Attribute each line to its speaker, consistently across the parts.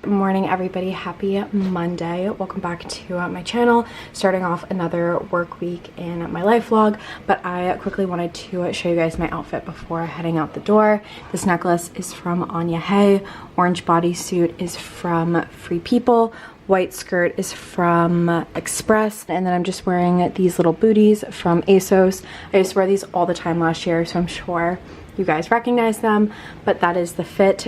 Speaker 1: Morning everybody, happy Monday. Welcome back to my channel. Starting off another work week in my life vlog, but I quickly wanted to show you guys my outfit before heading out the door. This necklace is from Untitled, orange bodysuit is from Free People, white skirt is from Express, and then I'm just wearing these little booties from ASOS. I used to wear these all the time last year, so I'm sure you guys recognize them, but that is the fit.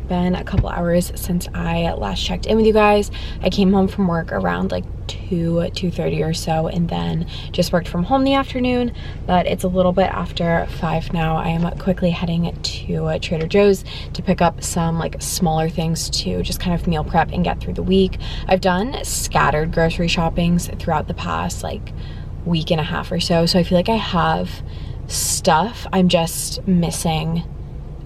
Speaker 1: Been a couple hours since I last checked in with you guys. I came home from work around like 2:30 or so, and then just worked from home the afternoon, but it's a little bit after 5 now. I am quickly heading to Trader Joe's to pick up some like smaller things to just kind of meal prep and get through the week. I've done scattered grocery shoppings throughout the past like week and a half or so, so I feel like I have stuff. I'm just missing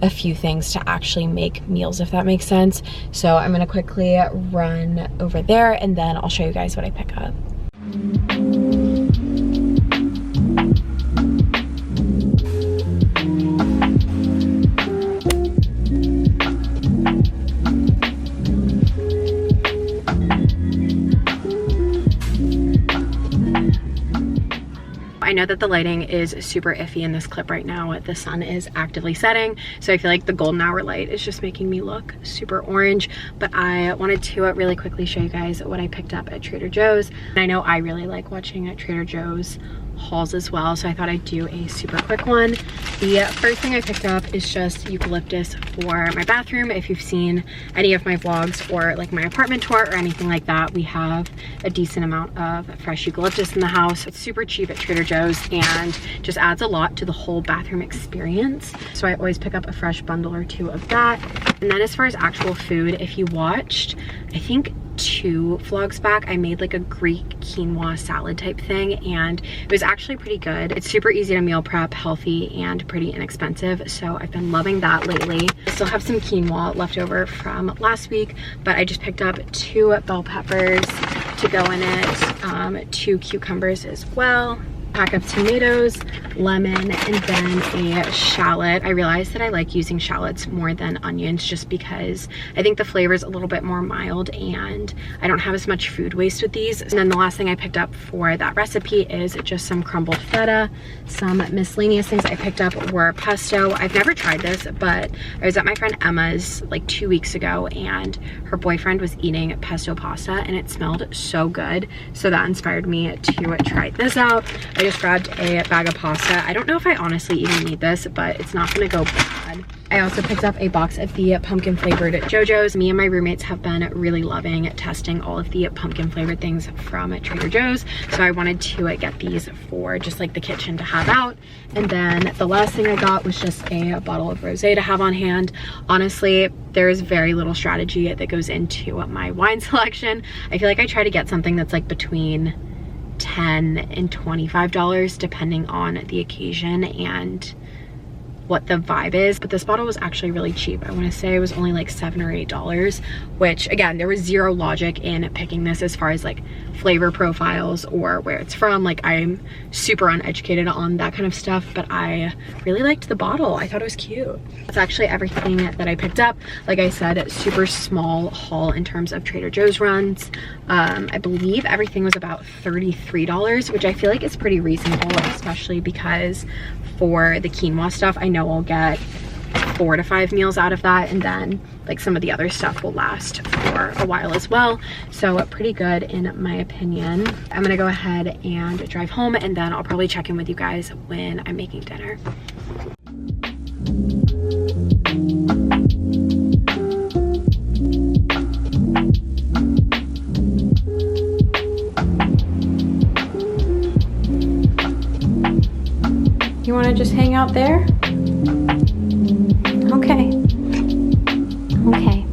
Speaker 1: a few things to actually make meals, if that makes sense. So I'm gonna quickly run over there and then I'll show you guys what I pick up. I know that the lighting is super iffy in this clip right now. The sun is actively setting, so I feel like the golden hour light is just making me look super orange, but I wanted to really quickly show you guys what I picked up at Trader Joe's. And I know I really like watching at Trader Joe's hauls as well, so I thought I'd do a super quick one. The first thing I picked up is just eucalyptus for my bathroom. If you've seen any of my vlogs or like my apartment tour or anything like that, we have a decent amount of fresh eucalyptus in the house. It's super cheap at Trader Joe's and just adds a lot to the whole bathroom experience, so I always pick up a fresh bundle or two of that. And then as far as actual food, if you watched, I think 2 vlogs back, I made like a Greek quinoa salad type thing, and it was actually pretty good. It's super easy to meal prep, healthy, and pretty inexpensive, so I've been loving that lately. I still have some quinoa left over from last week, but I just picked up 2 bell peppers to go in it, 2 cucumbers as well, pack of tomatoes, lemon, and then a shallot. I realized that I like using shallots more than onions just because I think the flavor is a little bit more mild and I don't have as much food waste with these. And then the last thing I picked up for that recipe is just some crumbled feta. Some miscellaneous things I picked up were pesto. I've never tried this, but I was at my friend Emma's like 2 weeks ago and her boyfriend was eating pesto pasta and it smelled so good, so that inspired me to try this out. I just grabbed a bag of pasta. I don't know if I honestly even need this, but it's not gonna go bad. I also picked up a box of the pumpkin flavored JoJo's. Me and my roommates have been really loving testing all of the pumpkin flavored things from Trader Joe's, so I wanted to get these for just like the kitchen to have out. And then the last thing I got was just a bottle of rosé to have on hand. Honestly, there is very little strategy that goes into my wine selection. I feel like I try to get something that's like between $10 and $25 depending on the occasion and what the vibe is, but this bottle was actually really cheap. I want to say it was only like $7 or $8, which again, there was zero logic in picking this as far as like flavor profiles or where it's from. Like, I'm super uneducated on that kind of stuff, but I really liked the bottle. I thought it was cute. That's actually everything that I picked up. Like I said, super small haul in terms of Trader Joe's runs. I believe everything was about $33, which I feel like is pretty reasonable, especially because for the quinoa stuff, I know I'll get 4 to 5 meals out of that, and then like some of the other stuff will last for a while as well. So pretty good in my opinion. I'm gonna go ahead and drive home, and then I'll probably check in with you guys when I'm making dinner. You want to just hang out there? Okay. Okay.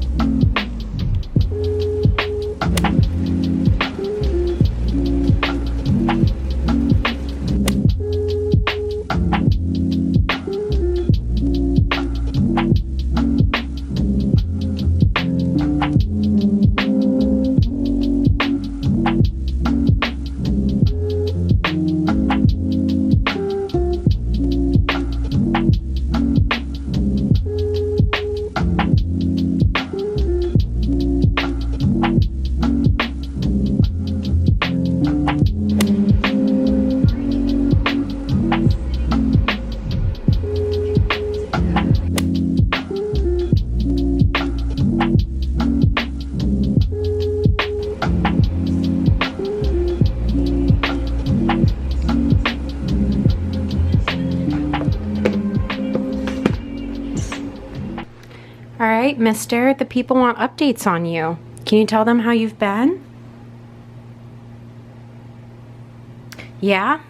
Speaker 1: All right, mister, the people want updates on you. Can you tell them how you've been? Yeah?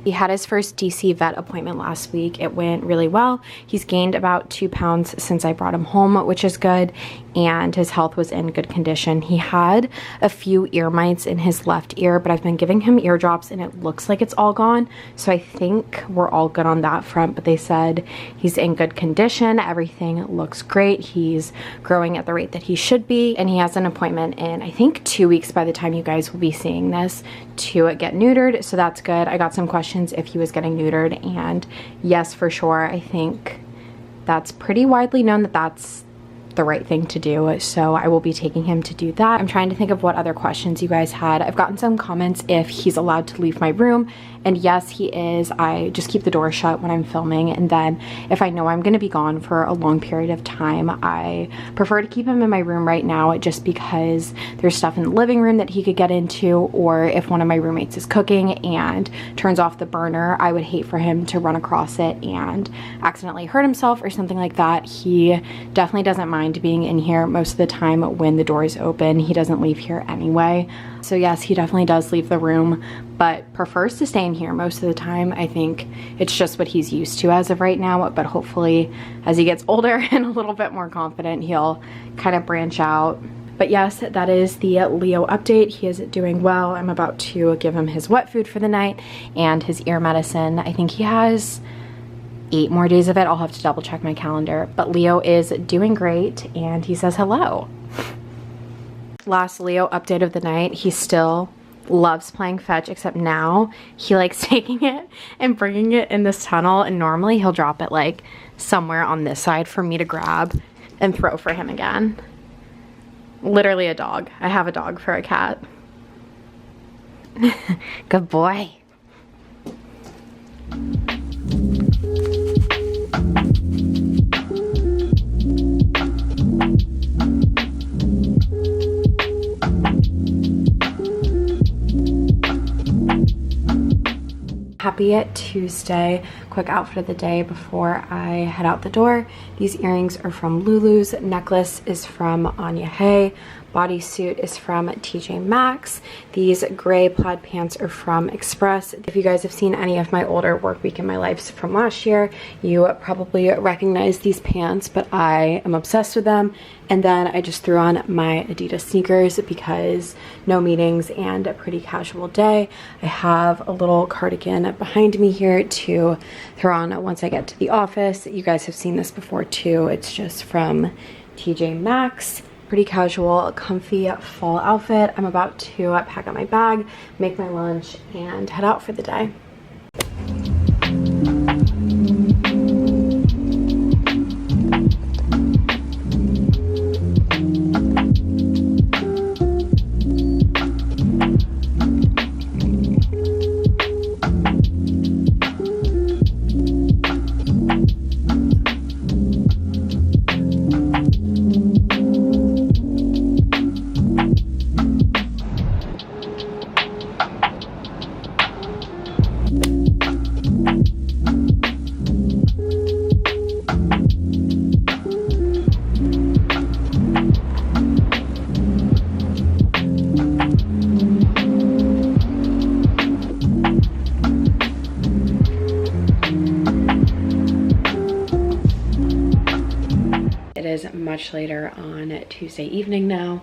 Speaker 1: He had his first DC vet appointment last week. It went really well. He's gained about 2 pounds since I brought him home, which is good, and his health was in good condition. He had a few ear mites in his left ear, but I've been giving him ear drops and it looks like it's all gone. So I think we're all good on that front, but they said he's in good condition. Everything looks great. He's growing at the rate that he should be, and he has an appointment in, I think, 2 weeks by the time you guys will be seeing this, to get neutered. So that's good. I got some questions if he was getting neutered, and yes, for sure. I think that's pretty widely known that that's the right thing to do, so I will be taking him to do that. I'm trying to think of what other questions you guys had. I've gotten some comments if he's allowed to leave my room, and yes, he is. I just keep the door shut when I'm filming, and then if I know I'm going to be gone for a long period of time, I prefer to keep him in my room right now, just because there's stuff in the living room that he could get into, or if one of my roommates is cooking and turns off the burner, I would hate for him to run across it and accidentally hurt himself or something like that. He definitely doesn't mind being in here most of the time when the door is open. He doesn't leave here anyway. So yes, he definitely does leave the room, but prefers to stay in here most of the time. I think it's just what he's used to as of right now, but hopefully as he gets older and a little bit more confident, he'll kind of branch out. But yes, that is the Leo update. He is doing well. I'm about to give him his wet food for the night and his ear medicine. I think he has 8 more days of it. I'll have to double check my calendar, but Leo is doing great and he says hello. Last Leo update of the night, he still loves playing fetch, except now he likes taking it and bringing it in this tunnel, and normally he'll drop it like somewhere on this side for me to grab and throw for him again. Literally a dog. I have a dog for a cat. Good boy. Happy Tuesday. Quick outfit of the day before I head out the door. These earrings are from Lulu's, necklace is from Anya Hay, bodysuit is from TJ Maxx. These gray plaid pants are from Express. If you guys have seen any of my older work week in my life from last year, you probably recognize these pants, but I am obsessed with them. And then I just threw on my Adidas sneakers because no meetings and a pretty casual day. I have a little cardigan behind me here to throw on once I get to the office. You guys have seen this before too. It's just from TJ Maxx. Pretty casual, comfy fall outfit. I'm about to pack up my bag, make my lunch, and head out for the day. much later on Tuesday evening now.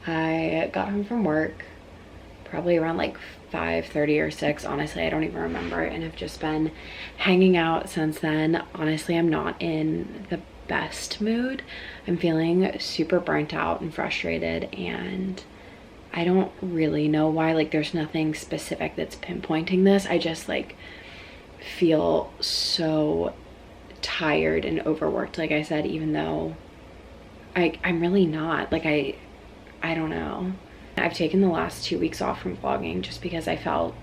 Speaker 1: I got home from work probably around like 5:30 or 6. Honestly, I don't even remember, and I've just been hanging out since then. Honestly, I'm not in the best mood. I'm feeling super burnt out and frustrated, and I don't really know why. Like, there's nothing specific that's pinpointing this. I just like feel so tired and overworked, like I said, even though I'm really not. Like, I don't know. I've taken the last 2 weeks off from vlogging just because I felt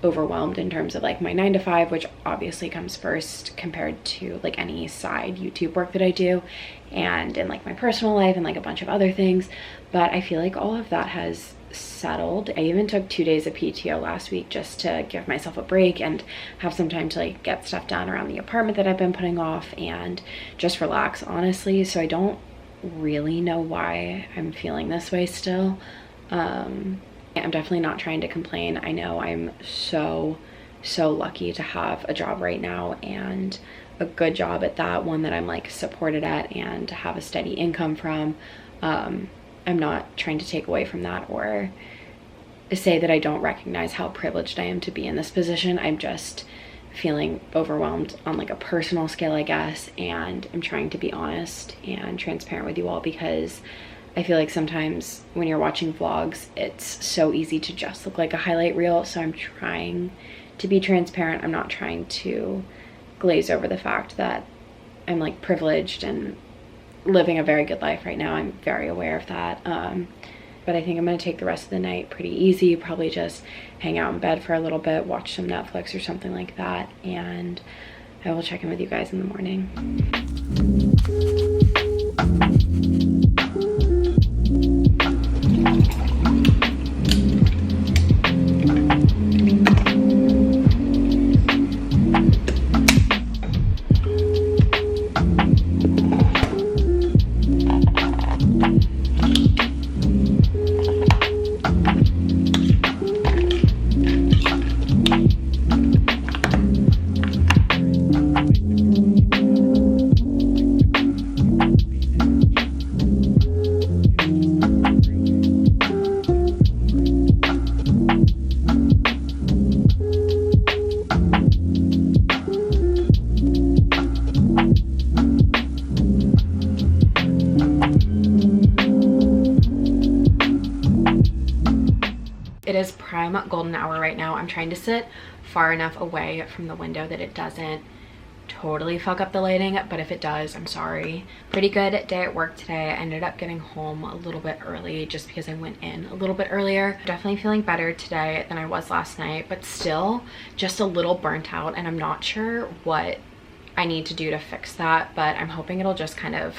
Speaker 1: overwhelmed in terms of like my 9 to 5, which obviously comes first compared to like any side YouTube work that I do, and in like my personal life and like a bunch of other things. But I feel like all of that has settled. I even took 2 days of PTO last week just to give myself a break and have some time to like get stuff done around the apartment that I've been putting off and just relax, honestly. So I don't really know why I'm feeling this way still. I'm definitely not trying to complain. I know I'm so lucky to have a job right now, and a good job at that, one that I'm like supported at and to have a steady income from. I'm not trying to take away from that or say that I don't recognize how privileged I am to be in this position. I'm just feeling overwhelmed on like a personal scale, I guess, and I'm trying to be honest and transparent with you all, because I feel like sometimes when you're watching vlogs, it's so easy to just look like a highlight reel. So I'm trying to be transparent. I'm not trying to glaze over the fact that I'm like privileged and living a very good life right now. I'm very aware of that. But I think I'm gonna take the rest of the night pretty easy, probably just hang out in bed for a little bit, watch some Netflix or something like that, and I will check in with you guys in the morning. It is prime golden hour right now. I'm trying to sit far enough away from the window that it doesn't totally fuck up the lighting, but if it does, I'm sorry. Pretty good day at work today. I ended up getting home a little bit early just because I went in a little bit earlier. Definitely feeling better today than I was last night, but still just a little burnt out, and I'm not sure what I need to do to fix that, but I'm hoping it'll just kind of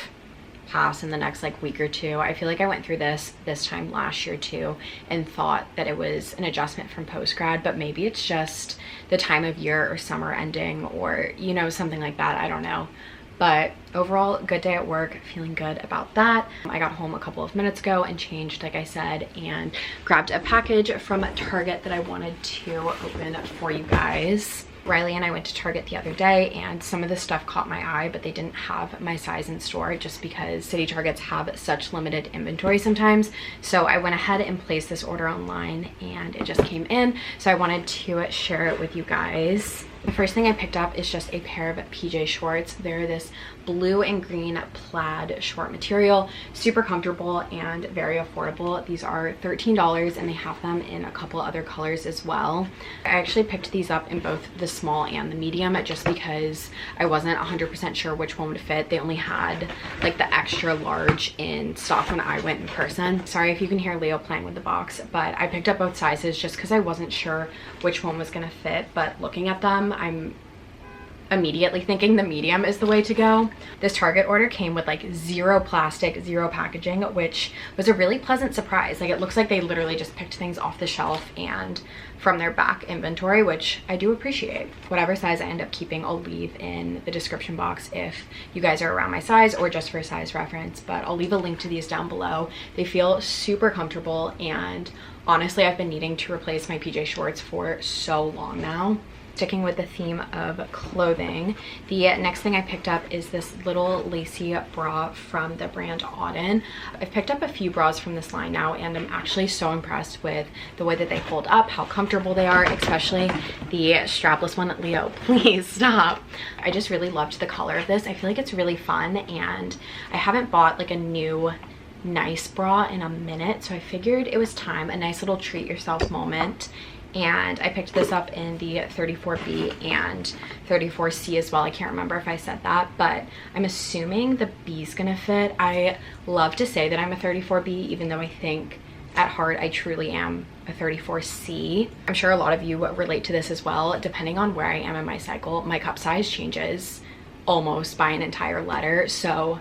Speaker 1: pass in the next like week or two. I feel like I went through this time last year too and thought that it was an adjustment from post-grad, but maybe it's just the time of year or summer ending, or you know, something like that. I don't know. But overall, good day at work, feeling good about that. I got home a couple of minutes ago and changed, like I said, and grabbed a package from Target that I wanted to open for you guys. Riley and I went to Target the other day, and some of the stuff caught my eye, but they didn't have my size in store just because city Targets have such limited inventory sometimes. So I went ahead and placed this order online, and it just came in. So I wanted to share it with you guys. The first thing I picked up is just a pair of PJ shorts. They're this blue and green plaid short material, super comfortable and very affordable. These are $13, and they have them in a couple other colors as well. I actually picked these up in both the small and the medium just because I wasn't 100% sure which one would fit. They only had like the extra large in stock when I went in person. Sorry if you can hear Leo playing with the box, but I picked up both sizes just because I wasn't sure which one was gonna fit. But looking at them, I'm immediately thinking the medium is the way to go. This Target order came with like zero plastic, zero packaging, which was a really pleasant surprise. Like, it looks like they literally just picked things off the shelf and from their back inventory, which I do appreciate. Whatever size I end up keeping, I'll leave in the description box if you guys are around my size or just for size reference, but I'll leave a link to these down below. They feel super comfortable, and honestly, I've been needing to replace my PJ shorts for so long now. Sticking with the theme of clothing, the next thing I picked up is this little lacy bra from the brand Auden. I've picked up a few bras from this line now, and I'm actually so impressed with the way that they hold up, how comfortable they are, especially the strapless one. Leo, please stop. I just really loved the color of this. I feel like it's really fun, and I haven't bought like a new nice bra in a minute, so I figured it was time, a nice little treat yourself moment. And I picked this up in the 34B and 34C as well. I can't remember if I said that, but I'm assuming the B's gonna fit. I love to say that I'm a 34B, even though I think at heart I truly am a 34C. I'm sure a lot of you relate to this as well. Depending on where I am in my cycle, my cup size changes almost by an entire letter. So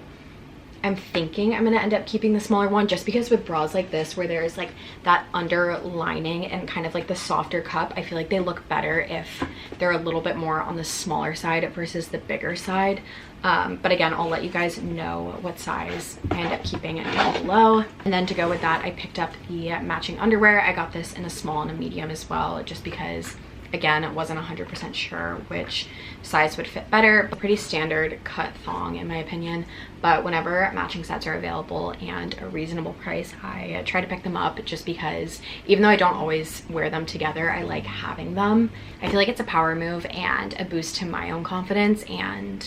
Speaker 1: I'm thinking I'm gonna end up keeping the smaller one, just because with bras like this where there's like that underlining and kind of like the softer cup, I feel like they look better if they're a little bit more on the smaller side versus the bigger side. But again, I'll let you guys know what size I end up keeping down below. And then to go with that, I picked up the matching underwear. I got this in a small and a medium as well, just because again, I wasn't 100% sure which size would fit better. Pretty standard cut thong in my opinion, but whenever matching sets are available and a reasonable price, I try to pick them up, just because even though I don't always wear them together, I like having them. I feel like it's a power move and a boost to my own confidence, and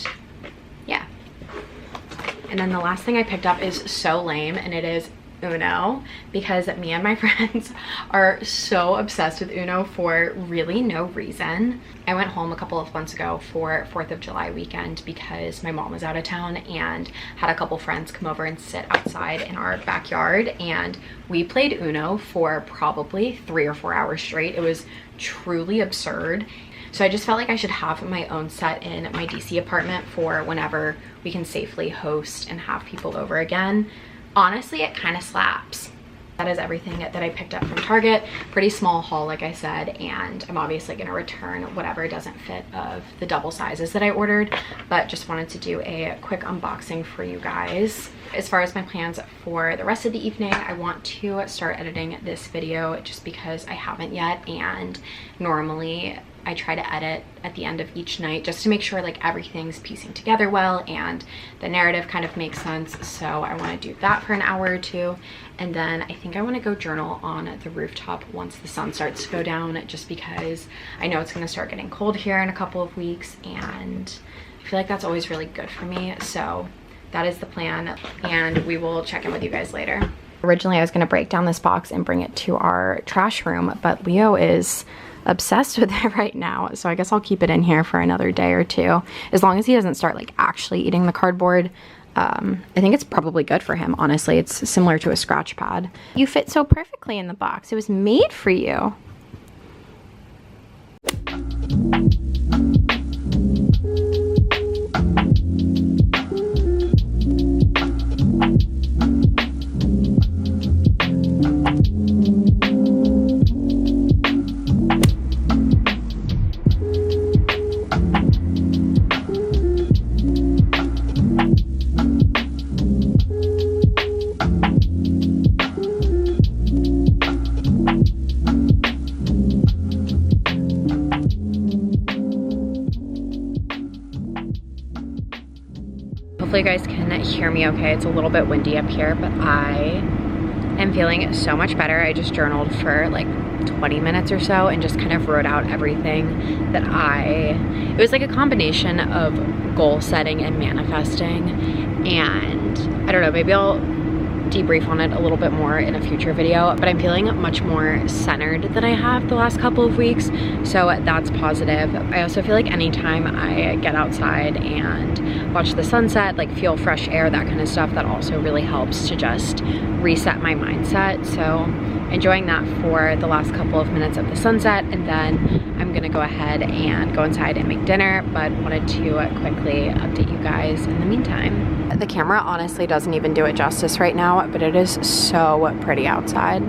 Speaker 1: yeah. And then the last thing I picked up is so lame, and it is Uno, because me and my friends are so obsessed with Uno for really no reason. I went home a couple of months ago for 4th of July weekend because my mom was out of town, and had a couple friends come over and sit outside in our backyard, and we played Uno for probably 3 or 4 hours straight. It was truly absurd. So I just felt like I should have my own set in my DC apartment for whenever we can safely host and have people over again. Honestly, it kind of slaps. That is everything that I picked up from Target. Pretty small haul, like I said, and I'm obviously going to return whatever doesn't fit of the double sizes that I ordered, but just wanted to do a quick unboxing for you guys. As far as my plans for the rest of the evening, I want to start editing this video just because I haven't yet, and normally I try to edit at the end of each night just to make sure like everything's piecing together well and the narrative kind of makes sense. So I want to do that for an hour or two, and then I think I want to go journal on the rooftop once the sun starts to go down, just because I know it's going to start getting cold here in a couple of weeks, and I feel like that's always really good for me. So that is the plan, and we will check in with you guys later. Originally I was going to break down this box and bring it to our trash room, but Leo is obsessed with it right now, so I guess I'll keep it in here for another day or two, as long as he doesn't start like actually eating the cardboard. I think it's probably good for him, honestly. It's similar to a scratch pad. You fit so perfectly in the box. It was made for you. Hopefully you guys can hear me okay. It's a little bit windy up here, but I am feeling so much better. I just journaled for like 20 minutes or so and just kind of wrote out everything that it was like a combination of goal setting and manifesting, and I don't know, maybe I'll debrief on it a little bit more in a future video, but I'm feeling much more centered than I have the last couple of weeks, so that's positive. I also feel like anytime I get outside and watch the sunset, like feel fresh air, that kind of stuff, that also really helps to just reset my mindset. So enjoying that for the last couple of minutes of the sunset, and then I'm gonna go ahead and go inside and make dinner, but wanted to quickly update you guys in the meantime. The camera honestly doesn't even do it justice right now, but it is so pretty outside.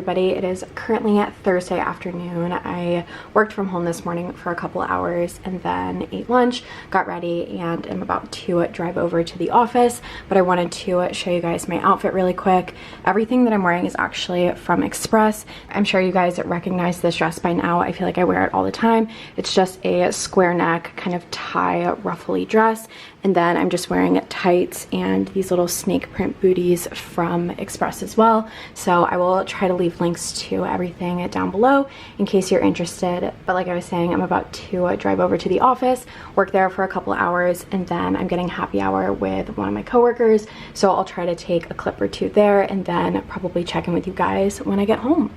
Speaker 1: everybody. It is currently Thursday afternoon. I worked from home this morning for a couple hours and then ate lunch, got ready, and am about to drive over to the office. But I wanted to show you guys my outfit really quick. Everything that I'm wearing is actually from Express. I'm sure you guys recognize this dress by now. I feel like I wear it all the time. It's just a square neck, kind of tie ruffly dress. And then I'm just wearing tights and these little snake print booties from Express as well. So I will try to leave links to everything down below in case you're interested. But like I was saying, I'm about to drive over to the office, work there for a couple hours, and then I'm getting happy hour with one of my coworkers. So I'll try to take a clip or two there and then probably check in with you guys when I get home.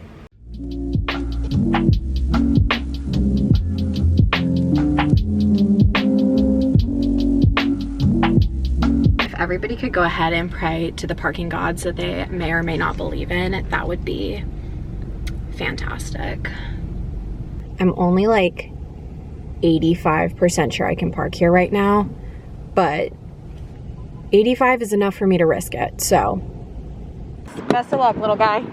Speaker 1: Everybody could go ahead and pray to the parking gods that they may or may not believe in, that would be fantastic. I'm only like 85% sure I can park here right now, but 85 is enough for me to risk it, so. Best of luck, little guy.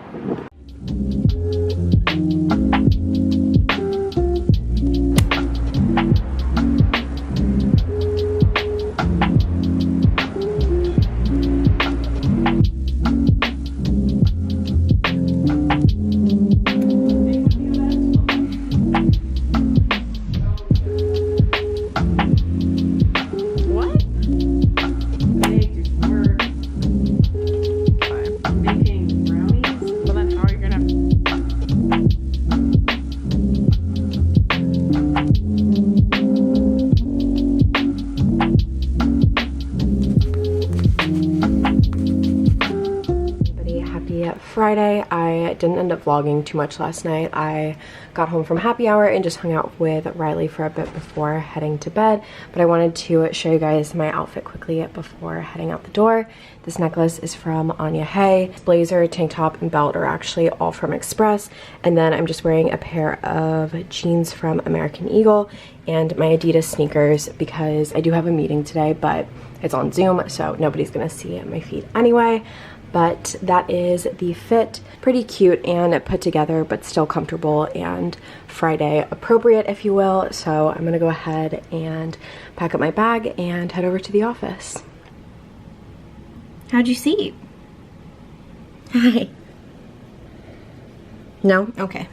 Speaker 1: Friday. I didn't end up vlogging too much last night. I got home from happy hour and just hung out with Riley for a bit before heading to bed, but I wanted to show you guys my outfit quickly before heading out the door. This necklace is from Hay. Blazer, tank top, and belt are actually all from Express, and then I'm just wearing a pair of jeans from American Eagle and my Adidas sneakers because I do have a meeting today, but it's on Zoom, so nobody's gonna see my feet anyway. But that is the fit. Pretty cute and put together, but still comfortable and Friday appropriate, if you will. So I'm gonna go ahead and pack up my bag and head over to the office. How'd you see? Hi. No? Okay.